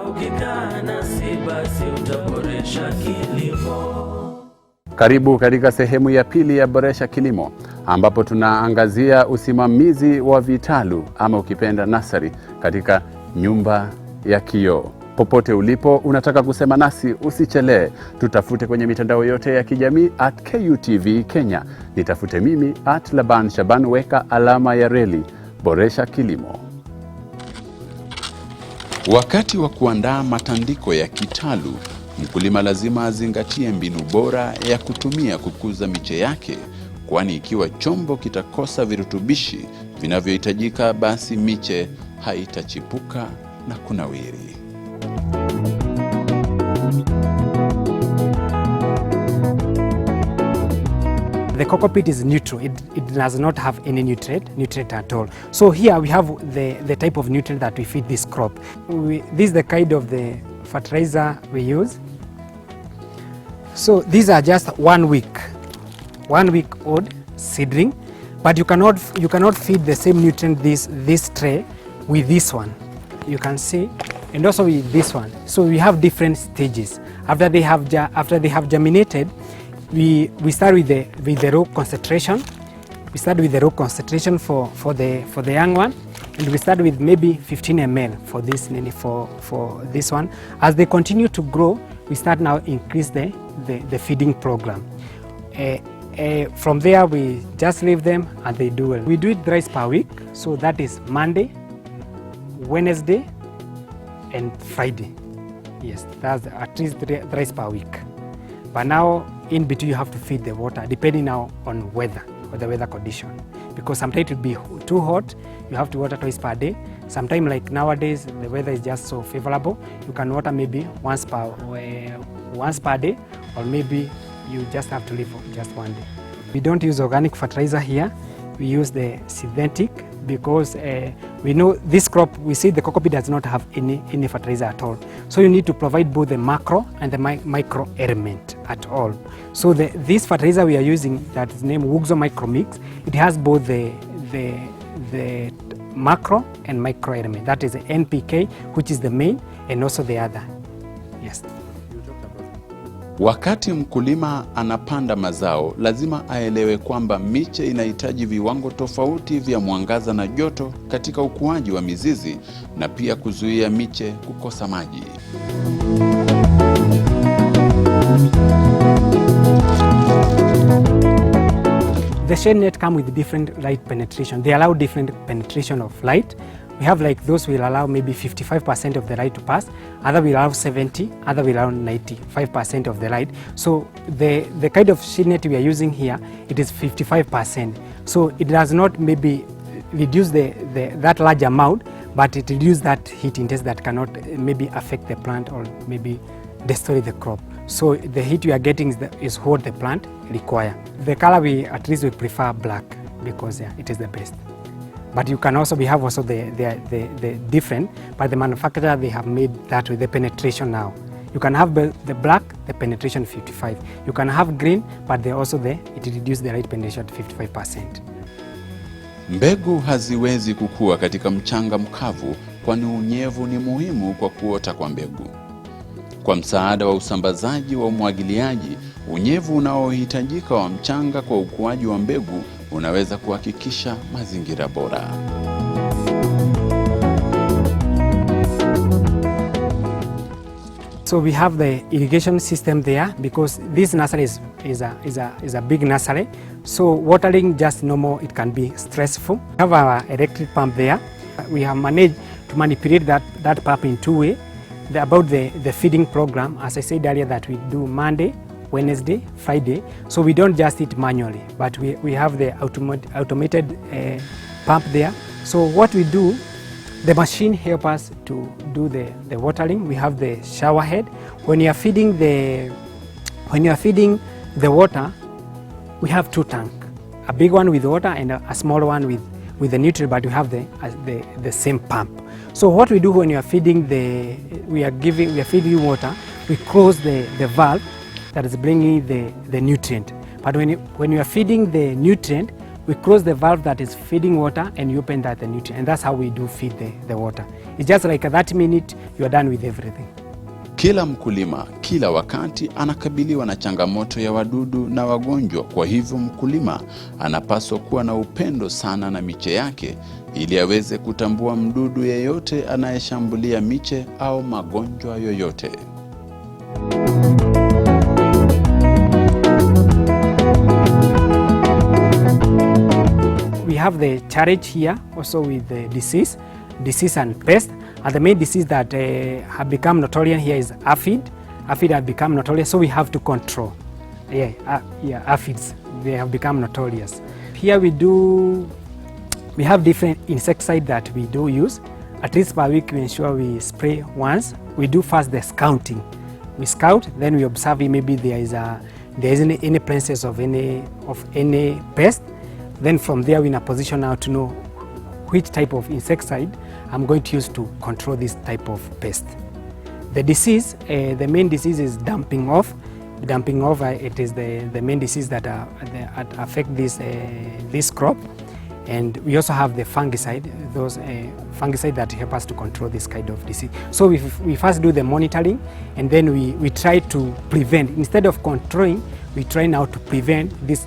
Ukikaa nasi basi utaboresha kilimo. Karibu katika sehemu ya pili ya Boresha Kilimo, ambapo tunaangazia usimamizi wa vitalu ama ukipenda nasari katika nyumba ya kioo. Popote ulipo unataka kusema nasi, usichelee. Tutafute kwenye mitandao yote ya kijamii @KUTV Kenya. Nitafute mimi @Laban Shaban, weka alama ya reli. Boresha Kilimo. Wakati wa kuandaa matandiko ya kitalu, mkulima lazima azingatie mbinu bora ya kutumia kukuza miche yake, kwani ikiwa chombo kitakosa virutubishi vinavyohitajika, basi miche haitachipuka na kunawiri. The cocoa peat is neutral. It does not have any nutrient at all. So here we have the type of nutrient that we feed this crop. This is the kind of the fertilizer we use. So these are just 1 week old seedling, but you cannot feed the same nutrient this tray with this one. You can see, and also with this one. So we have different stages. After they have germinated, we start with the raw concentration. We start with the raw concentration for the young one, and we start with maybe 15 ml for this one. As they continue to grow, we start now increase the feeding program. From there we just leave them and they do well. We do it thrice per week, so that is Monday, Wednesday and Friday. Yes, that's at least thrice per week. But now in between you have to feed the water depending now on weather or the weather condition, because sometimes it will be too hot, you have to water twice per day. Sometimes like nowadays the weather is just so favorable, you can water maybe once per day, or maybe you just have to leave for just 1 day. We don't use organic fertilizer here, we use the synthetic, because we know this crop, we see the cocoa peat does not have any fertilizer at all. So you need to provide both the macro and the micro element at all. So this fertilizer we are using, that is named HOSA Micro Mix, it has both the macro and micro element. That is the NPK, which is the main, and also the other. Yes. Wakati mkulima anapanda mazao, lazima aelewe kwamba miche inahitaji viwango tofauti vya mwangaza na joto katika ukuaji wa mizizi, na pia kuzuia miche kukosa maji. The shade net come with different light penetration. They allow different penetration of light. We have like those will allow maybe 55% of the light to pass, other will allow 70, other will allow 95% of the light. So the kind of shade net we are using here, it is 55%. So it does not maybe reduce that large amount, but it reduces that heat index that cannot maybe affect the plant or maybe destroy the crop. So the heat we are getting is what the plant require. The color at least we prefer black, because it is the best. But you can also, we have also the different, but the manufacturer, they have made that with the penetration now. You can have the black, the penetration 55. You can have green, but they also it reduce the light penetration to 55%. Mbegu haziwezi kukua katika mchanga mkavu, kwani unyevu ni muhimu kwa kuota kwa mbegu. Kwa msaada wa usambazaji wa umwagiliaji, unyevu unaohitajika wa mchanga kwa ukuaji wa mbegu unaweza kuhakikisha mazingira bora. So we have the irrigation system there, because this nursery is a big nursery. So watering just normal, it can be stressful. We have our electric pump there. We have managed to manipulate that pump in 2 ways. About the feeding program, as I said earlier, that we do Monday, Wednesday, Friday. So we don't just eat manually, but we have the automated pump there. So what we do, the machine helps us to do the watering. We have the shower head. When you are feeding the water, we have 2 tanks, a big one with water and a small one with the nutrient, but we have the same pump. So what we do when you are feeding we are feeding water, we close the valve that is bringing the nutrient. But when you are feeding the nutrient, we close the valve that is feeding water and you open that the nutrient, and that's how we do feed the water. It's just like 30 minutes you are done with everything. Kila mkulima kila wakati anakabiliwa na changamoto ya wadudu na wagonjwa. Kwa hivyo mkulima anapaswa kuwa na upendo sana na miche yake ili aweze kutambua mdudu yeyote anayeshambulia miche au magonjwa yoyote. We have the challenge here also with the disease and pest. And the main disease that have become notorious here is aphid. Aphid have become notorious, so we have to control. Aphids, they have become notorious. Here we have different insecticide that we do use. At least per week we ensure we spray once. We do first the scouting. We scout, then we observe maybe there is any presence of any pest. Then from there we're in a position now to know which type of insecticide I'm going to use to control this type of pest. The disease, the main disease is dumping off. Dumping off, it is the main disease that affect this crop. And we also have the fungicide, those fungicide that help us to control this kind of disease. So we first do the monitoring, and then we try to prevent. Instead of controlling, we try now to prevent this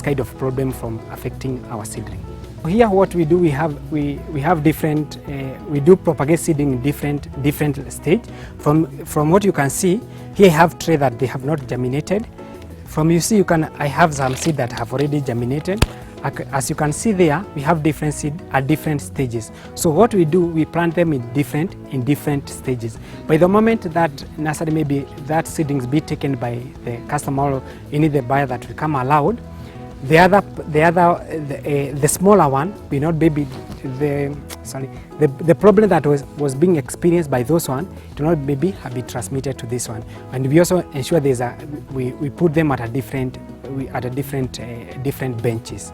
kind of problem from affecting our seedling. Here what we do, we have different, we do propagate seeding in different stage. From what you can see, here I have tray that they have not germinated. From you see, I have some seed that have already germinated. As you can see there, we have different seed at different stages. So what we do, we plant them in different stages. By the moment that nursery, maybe that seedlings be taken by the customer or any the buyer that will come allowed, the smaller one will not be the problem that was being experienced by those one do not maybe have been transmitted to this one. And we also ensure we put them at different benches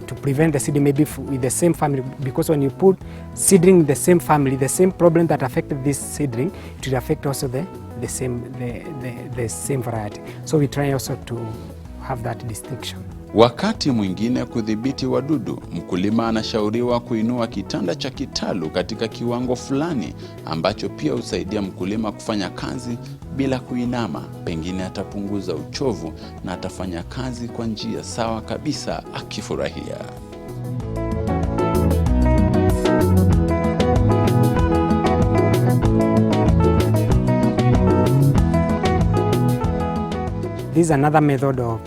to prevent the seedling maybe with the same family, because when you put seedling in the same family, the same problem that affected this seedling, it will affect also the same variety. So we try also to have that distinction. Wakati mwingine kudhibiti wadudu, mkulima anashauriwa kuinua kitanda cha kitalu katika kiwango fulani ambacho pia husaidia mkulima kufanya kazi bila kuinama. Pengine atapunguza uchovu na atafanya kazi kwa njia sawa kabisa akifurahia. This is another method of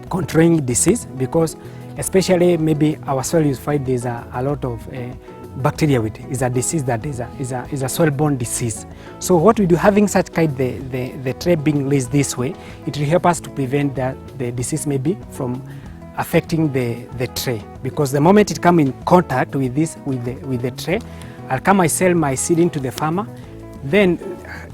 controlling disease, because especially maybe our soil, you find there's a lot of bacteria with it. It's a disease that is a soil-borne disease. So what we do, having such kind the tray being placed this way, it will help us to prevent the disease maybe from affecting the tray, because the moment it come in contact with the tray, I'll come, I sell my seedling to the farmer, then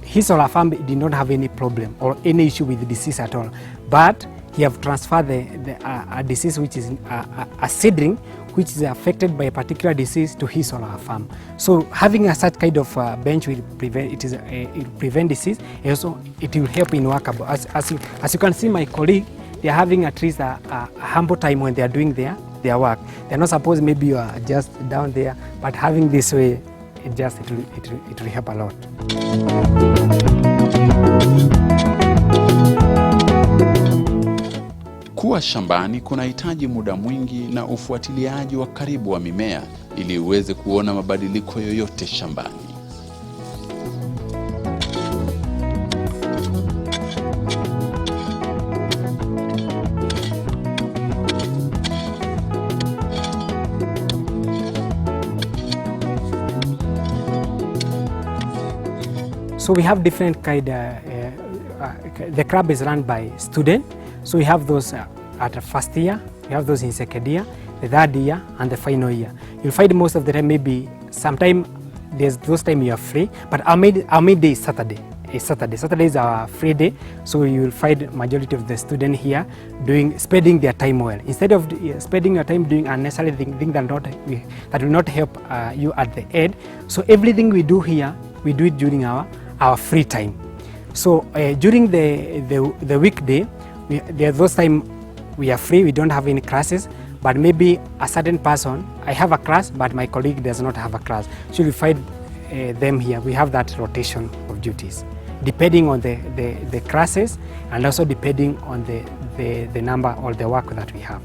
his or her farm did not have any problem or any issue with the disease at all, but he have transferred a disease which is a seedling which is affected by a particular disease to his or her farm. So having a such kind of bench will prevent it will prevent disease. Also, it will help in workable. As you can see, my colleague, they are having at least a humble time when they are doing their work. They are not supposed maybe you are just down there, but having this way, it will help a lot. Kuwa shambani kunahitaji muda mwingi na ufuatiliaji wa karibu wa mimea ili uweze kuona mabadiliko yoyote shambani. So we have different kind. The club is run by students. So we have those at the first year, we have those in second year, the third year, and the final year. You'll find most of the time, maybe sometime there's those time you are free, but our main day is Saturday. Saturday is our free day, so you will find majority of the students here spending their time well. Instead of spending your time doing unnecessary things that will not help you at the end. So everything we do here, we do it during our free time. So during the weekday, there are those time we are free, we don't have any classes, but maybe a certain person, I have a class, but my colleague does not have a class. So you find them here. We have that rotation of duties, depending on the classes and also depending on the number or the work that we have.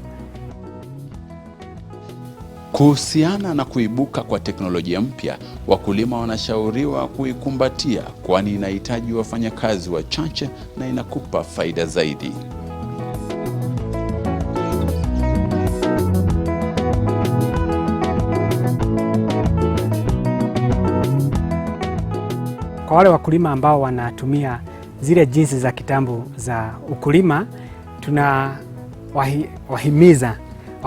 Kuhusiana na kuibuka kwa teknolojia mpya, wakulima wanashauriwa kuikumbatia, kwani inahitaji wafanyakazi wachache na inakupa faida zaidi. Kwa wale wakulima ambao wanatumia zile jinsi za kitambo za ukulima, tunawahimiza,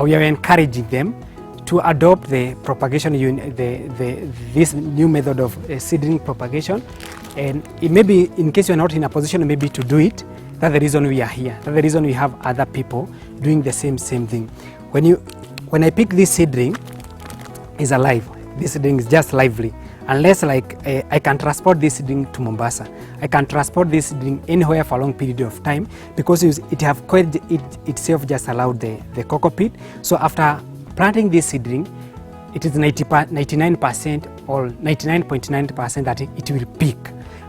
we are encouraging them to adopt the propagation this new method of seedling propagation. And it may be, in case you are not in a position maybe to do it, that's the reason we are here. That's the reason we have other people doing the same thing. When I pick this seedling, is alive. This seedling is just lively. Unless like I can transport this seedling to Mombasa, I can transport this seedling anywhere for a long period of time, because it have itself just allowed the cocoa pit. So after planting this seedling, it is 99% or 99.9% that it will peak.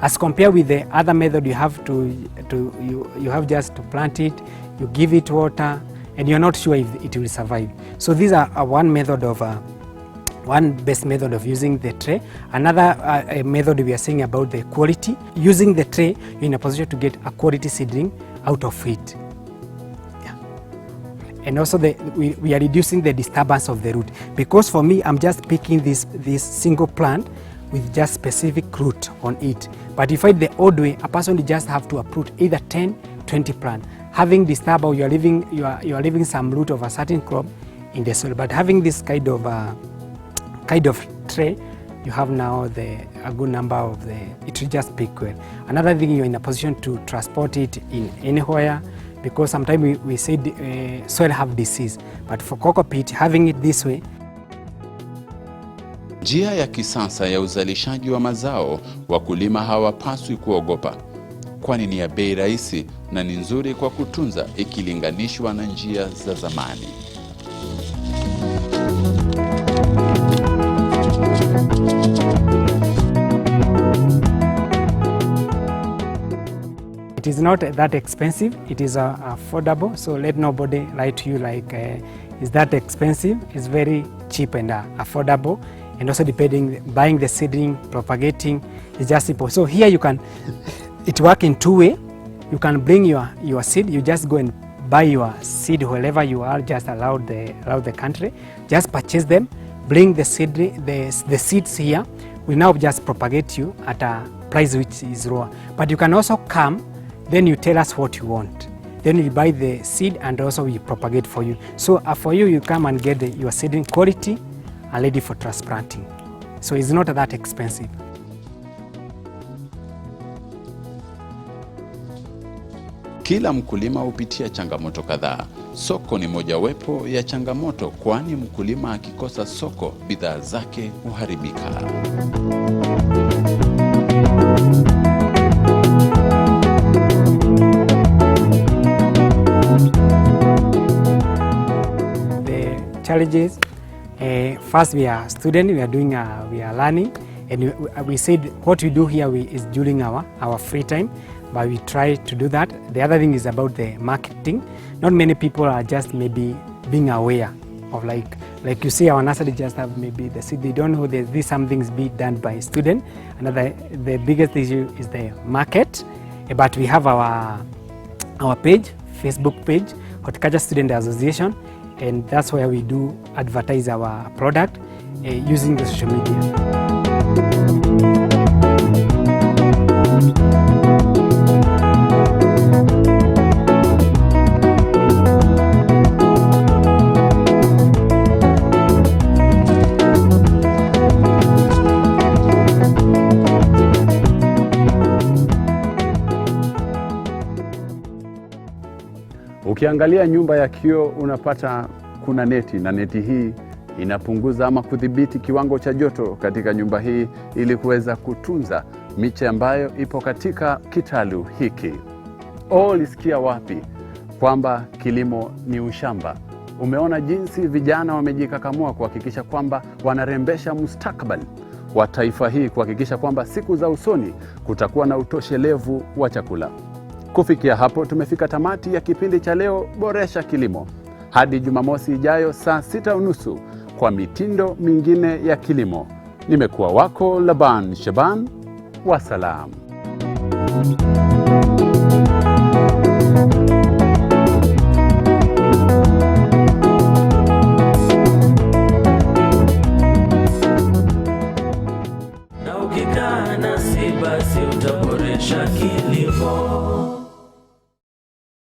As compared with the other method, you have you have just to plant it, you give it water, and you're not sure if it will survive. So these are one best method of using the tray. Another method we are saying about the quality. Using the tray, you're in a position to get a quality seedling out of it. Yeah. And also we are reducing the disturbance of the root. Because for me, I'm just picking this single plant with just specific root on it. But if I the old way, a person will just have to uproot either 10, 20 plants. Having disturbed, or you are leaving some root of a certain crop in the soil. But having this kind of tray, you have now a good number of it will just pick well. Another thing, you're in a position to transport it in anywhere, because sometimes we say soil have disease, but for cocoa pit, having it this way. Njia ya kisasa ya uzalishaji wa mazao, wakulima hawapaswi kuogopa, kwani ni ya bei rahisi na ni nzuri kwa kutunza ikilinganishwa na njia za zamani. It is not that expensive, it is affordable, so let nobody lie to you like is that expensive. It's very cheap and affordable, and also buying the seedling, propagating is just simple. So here it works in two ways. You can bring your seed, you just go and buy your seed wherever you are, just allowed the country, just purchase them, bring the seeds here, we now just propagate you at a price which is lower. But you can also come, then you tell us what you want. Then we buy the seed and also we propagate for you. So for you come and get your seedling quality and ready for transplanting. So it's not that expensive. Kila mkulima hupitia changamoto kadhaa. Soko ni mojawapo ya changamoto, kwani mkulima akikosa soko, bidhaa zake huharibika. The challenges, first we are students, we are learning, and we said what we do here is during our free time. But we try to do that. The other thing is about the marketing. Not many people are just maybe being aware of like you see our nursery just have maybe the seed. They don't know there's some things being done by student. The biggest issue is the market. But we have our page, Facebook page, Horticulture Student Association, and that's where we do advertise our product using the social media. Ukiangalia nyumba ya kioo unapata kuna neti, na neti hii inapunguza ama kudhibiti kiwango cha joto katika nyumba hii ili kuweza kutunza miche ambayo ipo katika kitalu hiki. Ulisikia wapi kwamba kilimo ni ushamba? Umeona jinsi vijana wamejikakamua kuhakikisha kwamba wanarembesha mustakabali wa taifa hii, kuhakikisha kwamba siku za usoni kutakuwa na utoshelevu wa chakula. Kufikia hapo tumefika tamati ya kipindi cha leo Boresha Kilimo. Hadi Jumamosi ijayo saa 6:30 kwa mitindo mingine ya kilimo. Nimekuwa wako Laban Shaban. Wasalam.